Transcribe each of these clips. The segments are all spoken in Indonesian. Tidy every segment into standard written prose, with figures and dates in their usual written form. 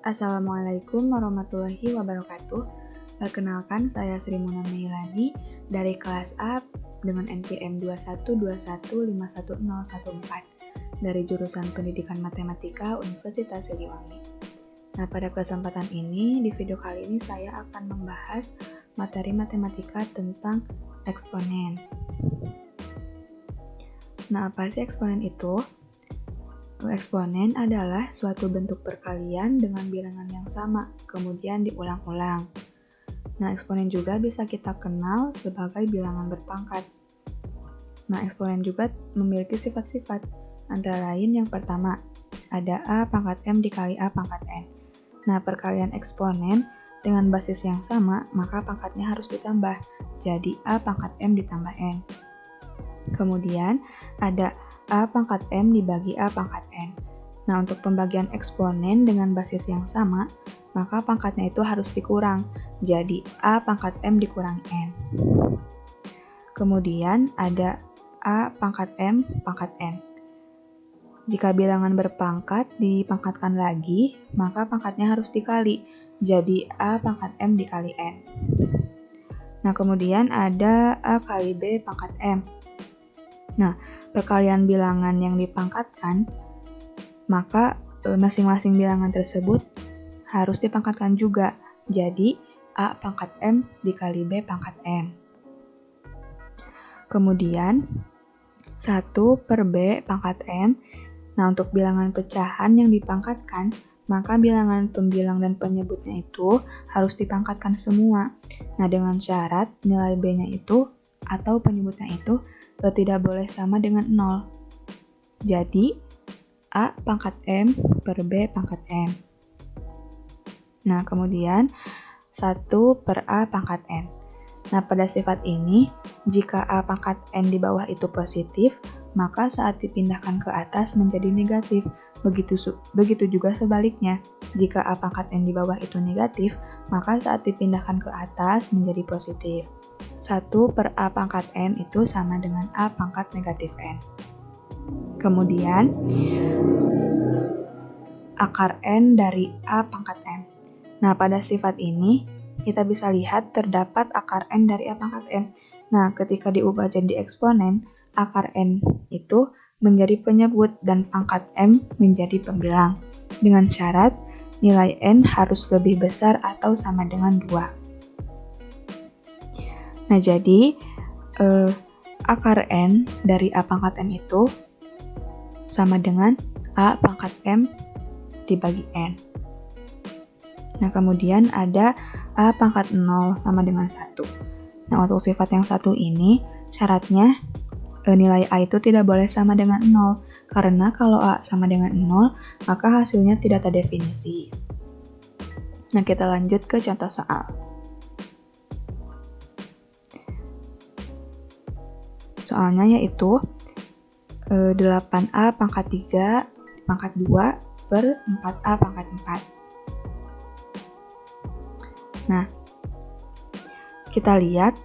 Assalamualaikum warahmatullahi wabarakatuh. Perkenalkan, saya Sri Muna Meilani dari kelas A dengan NPM 2121511014 dari jurusan Pendidikan Matematika Universitas Siliwangi. Nah, pada kesempatan ini, di video kali ini saya akan membahas materi matematika tentang eksponen. Nah, apa sih eksponen itu? Eksponen adalah suatu bentuk perkalian dengan bilangan yang sama, kemudian diulang-ulang. Nah, eksponen juga bisa kita kenal sebagai bilangan berpangkat. Nah, eksponen juga memiliki sifat-sifat, antara lain yang pertama, ada A pangkat M dikali A pangkat N. Nah, perkalian eksponen dengan basis yang sama, maka pangkatnya harus ditambah, jadi A pangkat M ditambah N. Kemudian, ada A pangkat M dibagi A pangkat N. Nah, untuk pembagian eksponen dengan basis yang sama, maka pangkatnya itu harus dikurang, jadi A pangkat M dikurang N. Kemudian ada A pangkat M pangkat N. Jika bilangan berpangkat dipangkatkan lagi, maka pangkatnya harus dikali, jadi A pangkat M dikali N. Nah, kemudian ada A kali B pangkat M. Nah, perkalian bilangan yang dipangkatkan, maka masing-masing bilangan tersebut harus dipangkatkan juga. Jadi, A pangkat M dikali B pangkat M. Kemudian, 1 per B pangkat M. Nah, untuk bilangan pecahan yang dipangkatkan, maka bilangan pembilang dan penyebutnya itu harus dipangkatkan semua. Nah, dengan syarat nilai B-nya itu atau penyebutnya itu tidak boleh sama dengan 0. Jadi, A pangkat M per B pangkat M. Nah, kemudian 1 per A pangkat N. Nah, pada sifat ini, jika A pangkat N di bawah itu positif, maka saat dipindahkan ke atas menjadi negatif. Begitu juga sebaliknya. Jika A pangkat N di bawah itu negatif, maka saat dipindahkan ke atas menjadi positif. 1 per A pangkat N itu sama dengan A pangkat negatif N. Kemudian, akar N dari A pangkat M. Nah, pada sifat ini, kita bisa lihat terdapat akar N dari A pangkat M. Nah, ketika diubah jadi eksponen, akar N itu menjadi penyebut dan pangkat M menjadi pembilang. Dengan syarat, nilai N harus lebih besar atau sama dengan 2. Nah, jadi akar N dari A pangkat M itu sama dengan A pangkat M dibagi N. Nah, kemudian ada A pangkat 0 sama dengan 1. Nah, untuk sifat yang satu ini, syaratnya nilai A itu tidak boleh sama dengan 0, karena kalau A sama dengan 0, maka hasilnya tidak terdefinisi. Nah, kita lanjut ke contoh soal. Soalnya yaitu 8A pangkat 3 pangkat 2 per 4A pangkat 4. Nah, kita lihat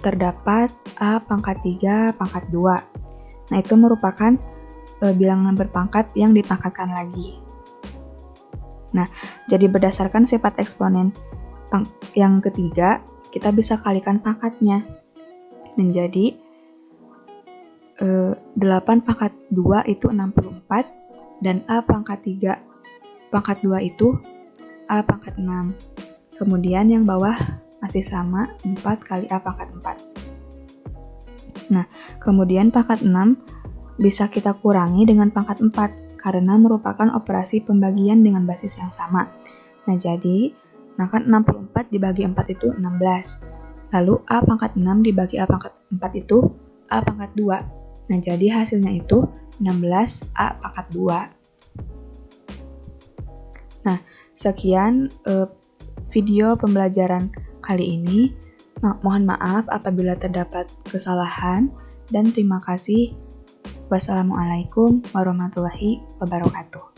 terdapat A pangkat 3 pangkat 2. Nah, itu merupakan bilangan berpangkat yang dipangkatkan lagi. Nah, jadi berdasarkan sifat eksponen yang ketiga, kita bisa kalikan pangkatnya menjadi 8 pangkat 2 itu 64, dan A pangkat 3 pangkat 2 itu A pangkat 6. Kemudian yang bawah masih sama, 4 kali A pangkat 4. Nah, kemudian pangkat 6 bisa kita kurangi dengan pangkat 4, karena merupakan operasi pembagian dengan basis yang sama. Nah, jadi, maka 64 dibagi 4 itu 16. Lalu A pangkat 6 dibagi A pangkat 4 itu A pangkat 2. Nah, jadi hasilnya itu 16 A pangkat 2. Nah, sekian video pembelajaran kali ini. Mohon maaf apabila terdapat kesalahan, dan terima kasih. Wassalamualaikum warahmatullahi wabarakatuh.